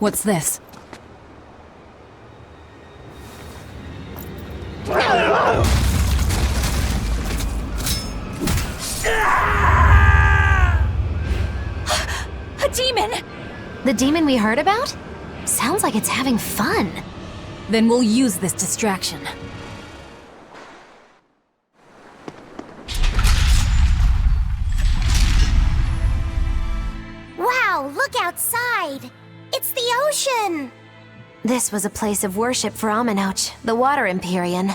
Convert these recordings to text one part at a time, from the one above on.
What's this? A demon! The demon we heard about? Sounds like it's having fun. Then we'll use this distraction. Wow, look outside! It's the ocean! This was a place of worship for Aminoch, the Water Empyrean.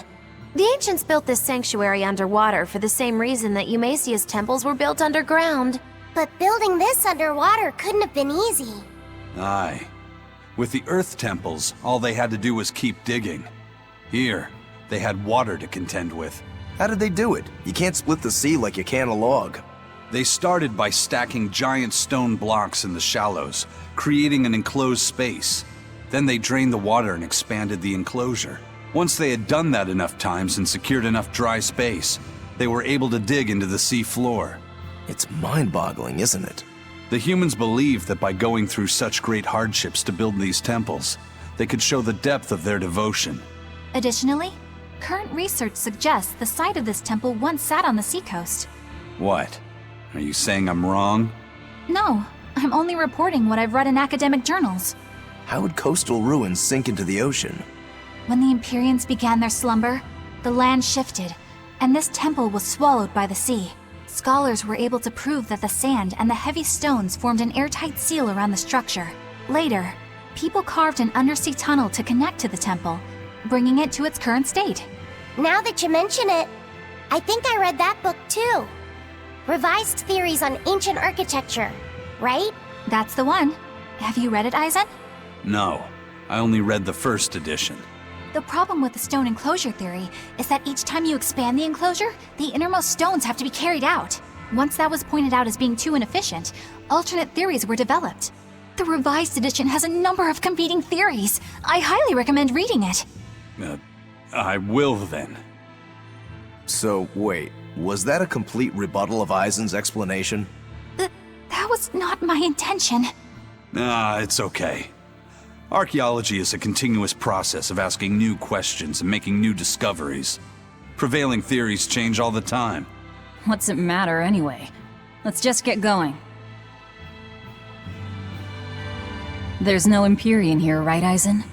The ancients built this sanctuary underwater for the same reason that Eumasia's temples were built underground. But building this underwater couldn't have been easy. Aye. With the Earth temples, all they had to do was keep digging. Here, they had water to contend with. How did they do it? You can't split the sea like you can a log. They started by stacking giant stone blocks in the shallows, creating an enclosed space. Then they drained the water and expanded the enclosure. Once they had done that enough times and secured enough dry space, they were able to dig into the sea floor. It's mind-boggling, isn't it? The humans believed that by going through such great hardships to build these temples, they could show the depth of their devotion. Additionally, current research suggests the site of this temple once sat on the seacoast. What? Are you saying I'm wrong? No, I'm only reporting what I've read in academic journals. How would coastal ruins sink into the ocean? When the Empyreans began their slumber, the land shifted, and this temple was swallowed by the sea. Scholars were able to prove that the sand and the heavy stones formed an airtight seal around the structure. Later, people carved an undersea tunnel to connect to the temple, bringing it to its current state. Now that you mention it, I think I read that book too. Revised Theories on Ancient Architecture, right? That's the one. Have you read it, Aizen? No, I only read the first edition. The problem with the stone enclosure theory is that each time you expand the enclosure, the innermost stones have to be carried out. Once that was pointed out as being too inefficient, alternate theories were developed. The revised edition has a number of competing theories. I highly recommend reading it. I will then. So, wait, was that a complete rebuttal of Aizen's explanation? That was not my intention. It's okay. Archaeology is a continuous process of asking new questions and making new discoveries. Prevailing theories change all the time. What's it matter anyway? Let's just get going. There's no Empyrean here, right, Aizen?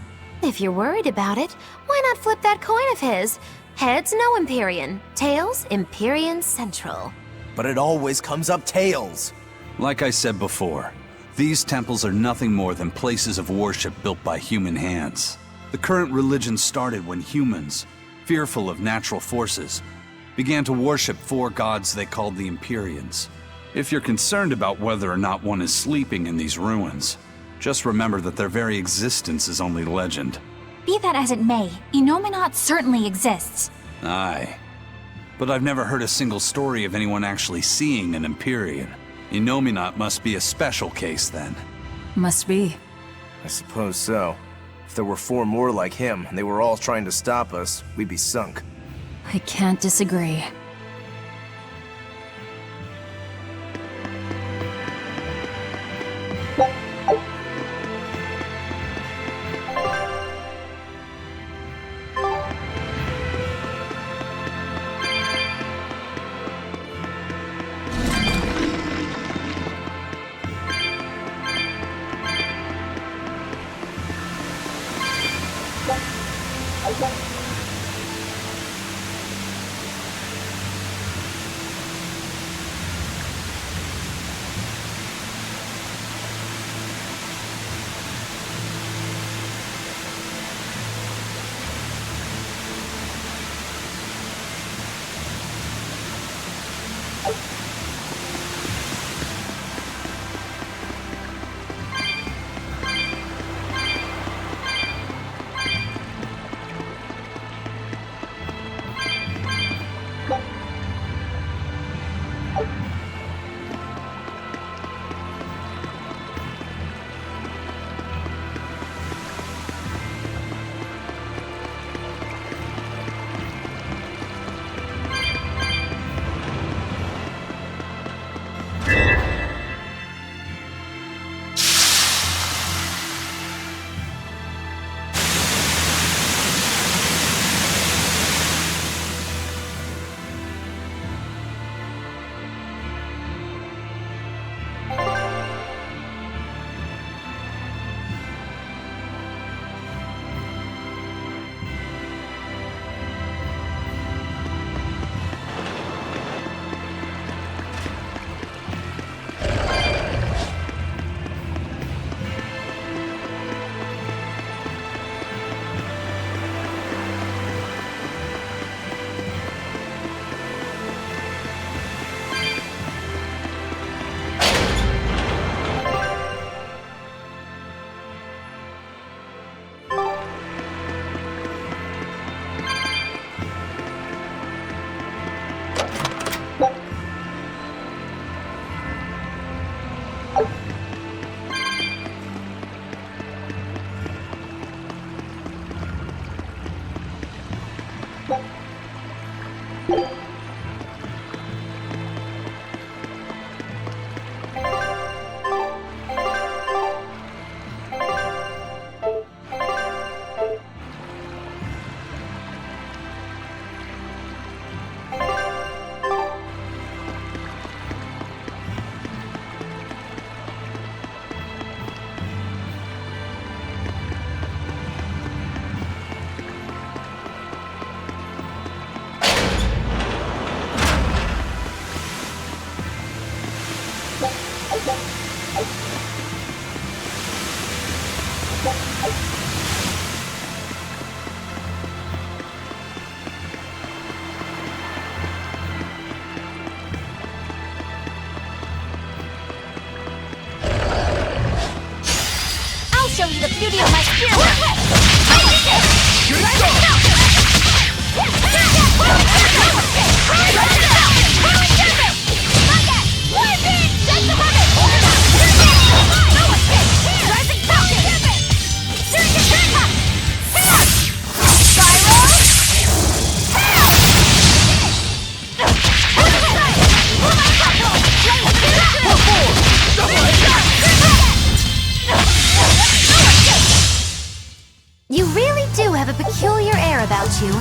If you're worried about it, why not flip that coin of his? Heads, no Empyrean. Tails, Empyrean Central. But it always comes up tails. Like I said before, these temples are nothing more than places of worship built by human hands. The current religion started when humans, fearful of natural forces, began to worship four gods they called the Empyreans. If you're concerned about whether or not one is sleeping in these ruins, just remember that their very existence is only legend. Be that as it may, Inominat certainly exists. Aye. But I've never heard a single story of anyone actually seeing an Empyrean. Inominat must be a special case then. Must be. I suppose so. If there were four more like him, and they were all trying to stop us, we'd be sunk. I can't disagree. I'll show you the beauty of my spear. You really do have a peculiar air about you.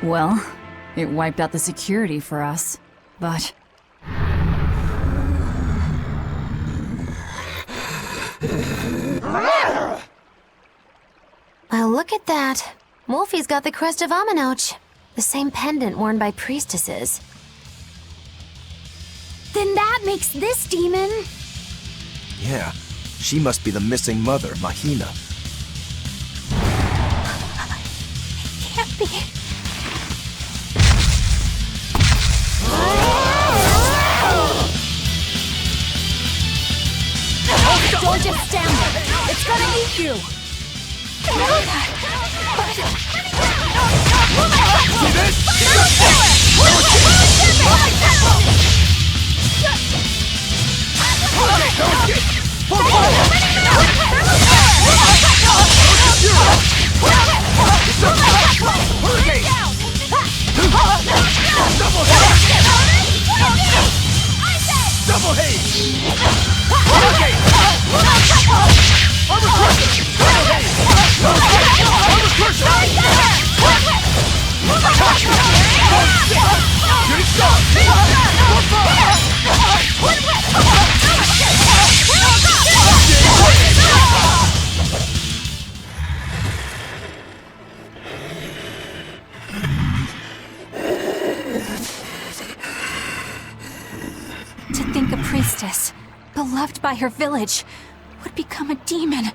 Well, it wiped out the security for us, but... Well, look at that. Wolfie's got the crest of Aminoch, the same pendant worn by priestesses. Then that makes this demon. Yeah, she must be the missing mother, Mahina. Can't be. Don't just stand there. It's gonna eat you. Double hate! priestess, beloved by her village, would become a demon.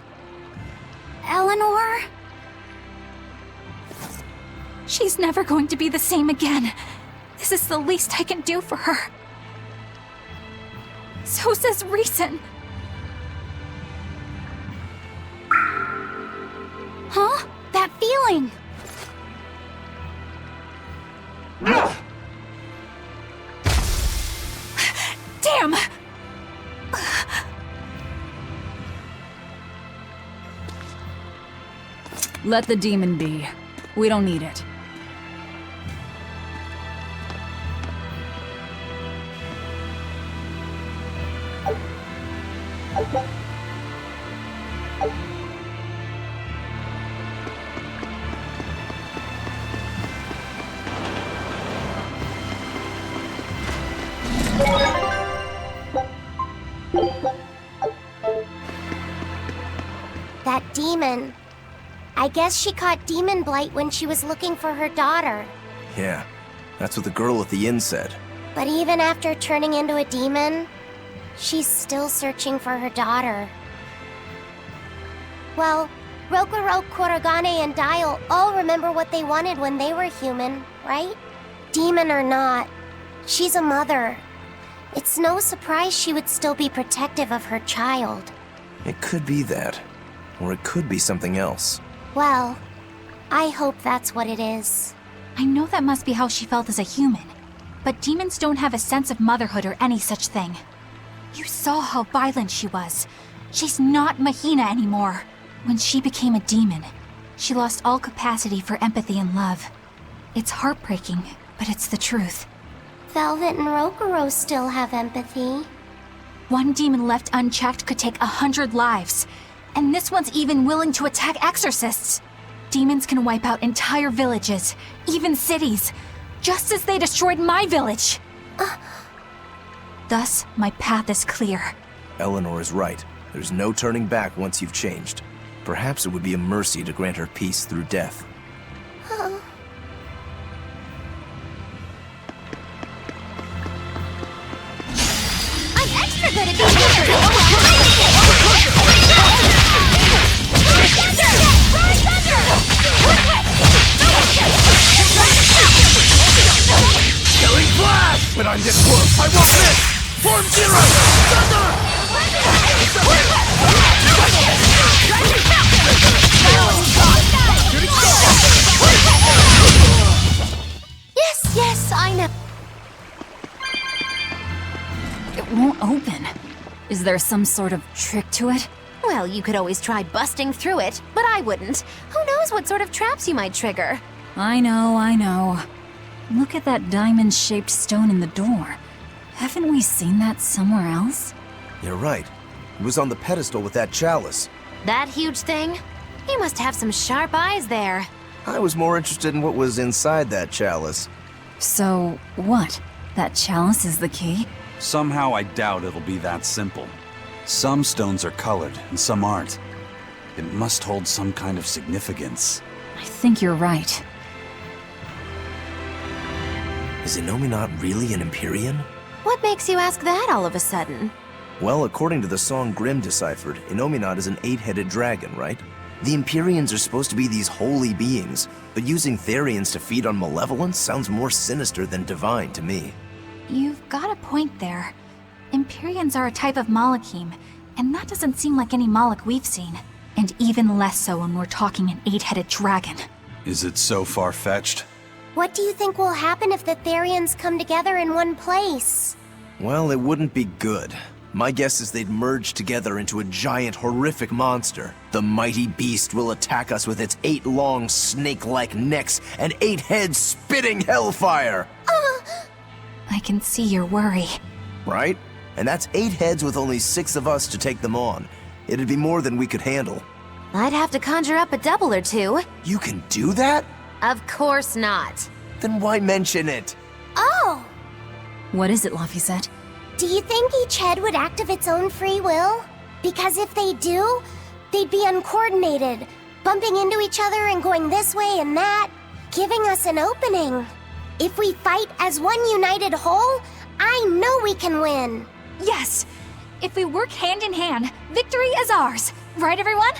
Eleanor? She's never going to be the same again. This is the least I can do for her. So says reason. Huh? That feeling! Damn! Let the demon be. We don't need it. That demon. I guess she caught demon blight when she was looking for her daughter. Yeah, that's what the girl at the inn said. But even after turning into a demon, she's still searching for her daughter. Well, Rokurok, Kurogane, and Dial all remember what they wanted when they were human, right? Demon or not, she's a mother. It's no surprise she would still be protective of her child. It could be that. Or it could be something else. Well, I hope that's what it is. I know that must be how she felt as a human, but demons don't have a sense of motherhood or any such thing. You saw how violent she was. She's not Mahina anymore. When she became a demon, she lost all capacity for empathy and love. It's heartbreaking, but it's the truth. Velvet and Rokuro still have empathy. One demon left unchecked could take 100 lives, and this one's even willing to attack exorcists. Demons can wipe out entire villages, even cities, just as they destroyed my village. Thus, my path is clear. Eleanor is right. There's no turning back once you've changed. Perhaps it would be a mercy to grant her peace through death. I'm extra good at these Killing flash! When I'm this close, I won't miss! Form zero! Yes, I know. It won't open. Is there some sort of trick to it? Well, you could always try busting through it, but I wouldn't. Who knows what sort of traps you might trigger? I know. Look at that diamond-shaped stone in the door. Haven't we seen that somewhere else? You're right. It was on the pedestal with that chalice. That huge thing? You must have some sharp eyes there. I was more interested in what was inside that chalice. So, what? That chalice is the key? Somehow I doubt it'll be that simple. Some stones are colored and some aren't. It must hold some kind of significance. I think you're right. Is Innominat really an Empyrean? What makes you ask that all of a sudden? Well, according to the song Grimm deciphered, Innominat is an 8-headed dragon, right? The Empyreans are supposed to be these holy beings, but using Therians to feed on malevolence sounds more sinister than divine to me. You've got a point there. Empyreans are a type of Malachim, and that doesn't seem like any Malach we've seen. And even less so when we're talking an 8-headed dragon. Is it so far-fetched? What do you think will happen if the Therians come together in one place? Well, it wouldn't be good. My guess is they'd merge together into a giant, horrific monster. The mighty beast will attack us with its 8 long, snake-like necks and 8 heads spitting hellfire! I can see your worry. Right? And that's 8 heads with only 6 of us to take them on. It'd be more than we could handle. I'd have to conjure up a double or two. You can do that? Of course not. Then why mention it? Oh! What is it, Lafayette? Do you think each head would act of its own free will? Because if they do, they'd be uncoordinated, bumping into each other and going this way and that, giving us an opening. If we fight as one united whole, I know we can win. Yes! If we work hand in hand, victory is ours! Right, everyone?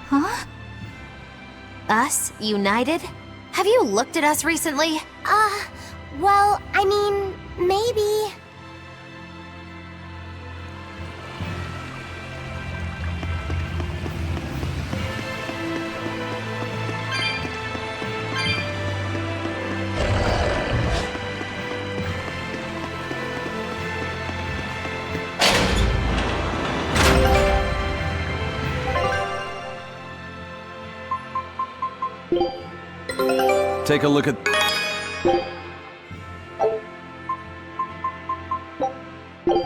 Huh? Us? United? Have you looked at us recently? Well, I mean, maybe. Take a look at...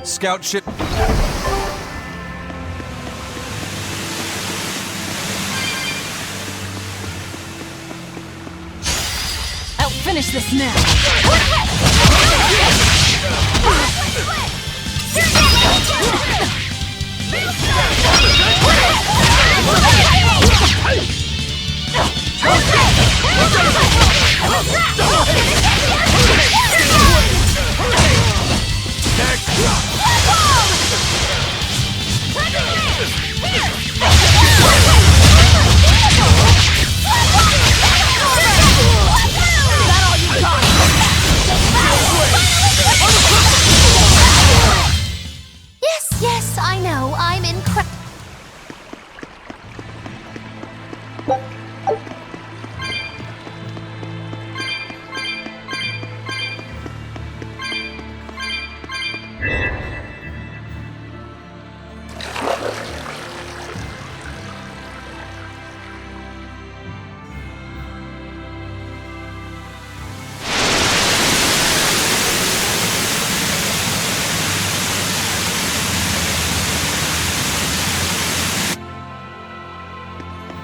Scout ship... I'll finish this now. Yes, I know. I'm incredible.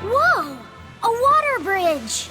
Whoa! A water bridge!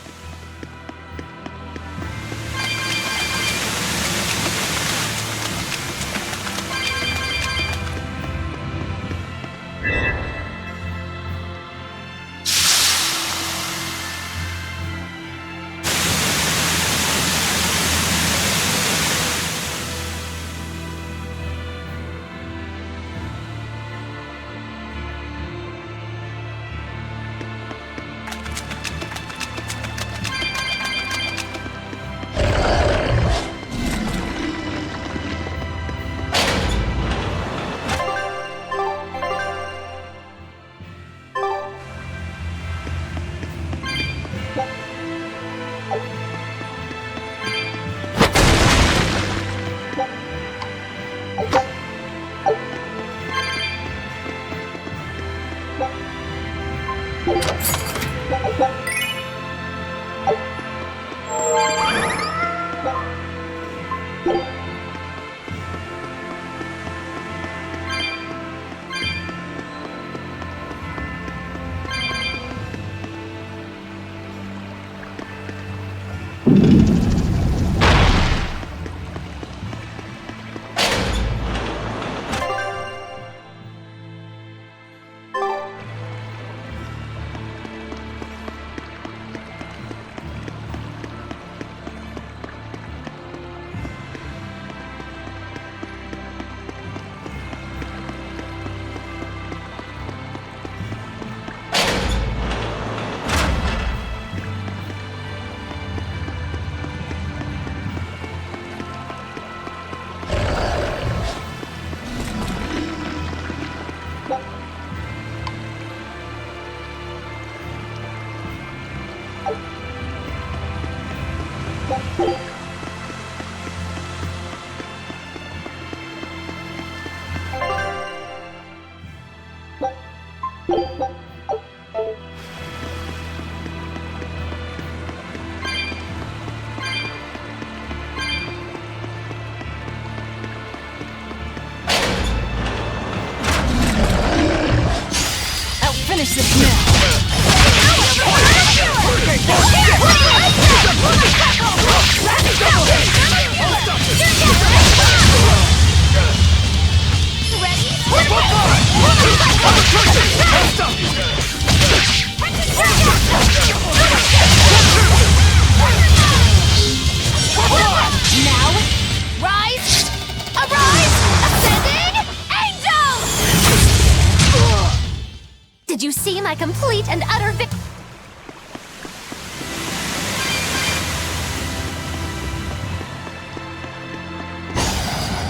my complete and utter victory.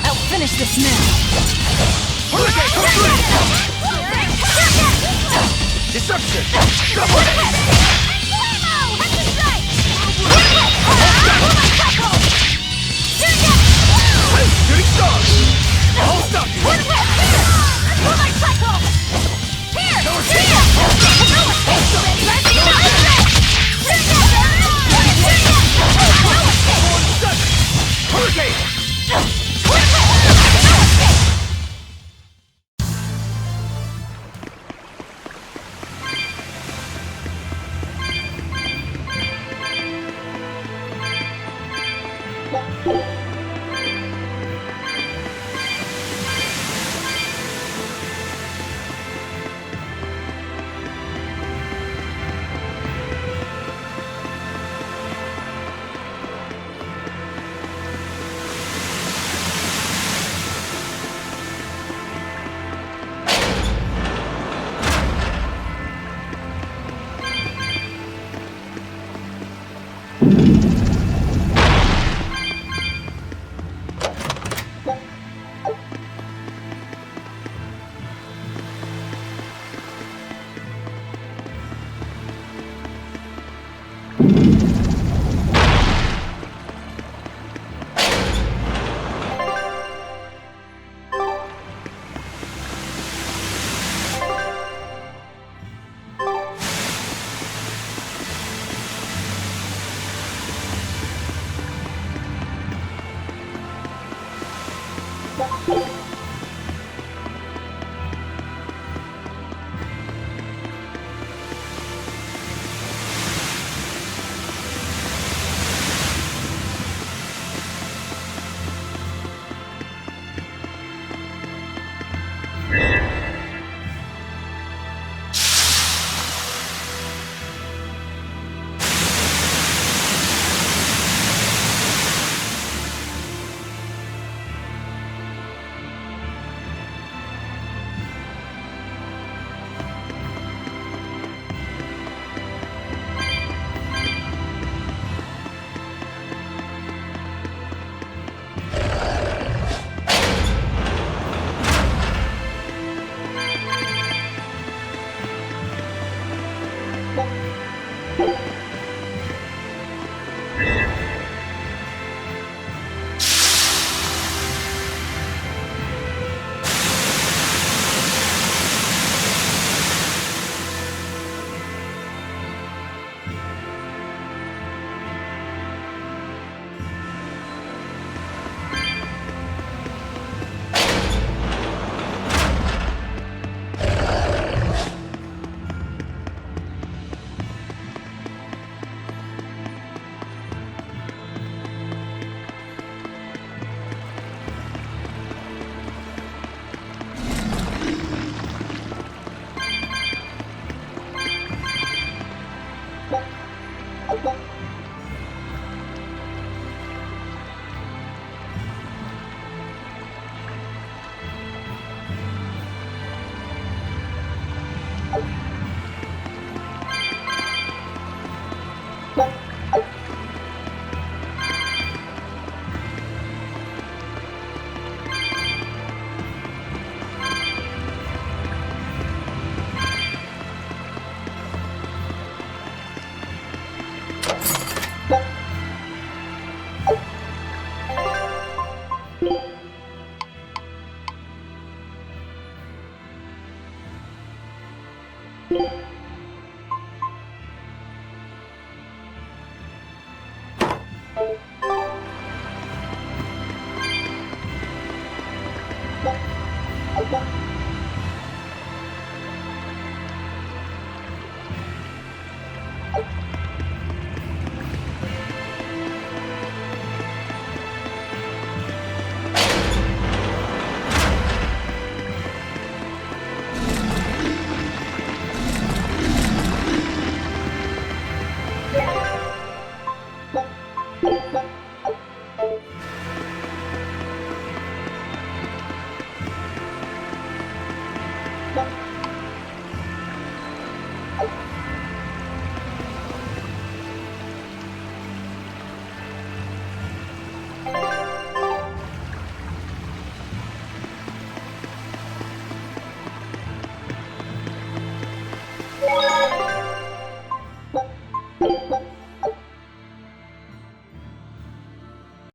I'll finish this now. Deception! Shooting star! I'll stop you!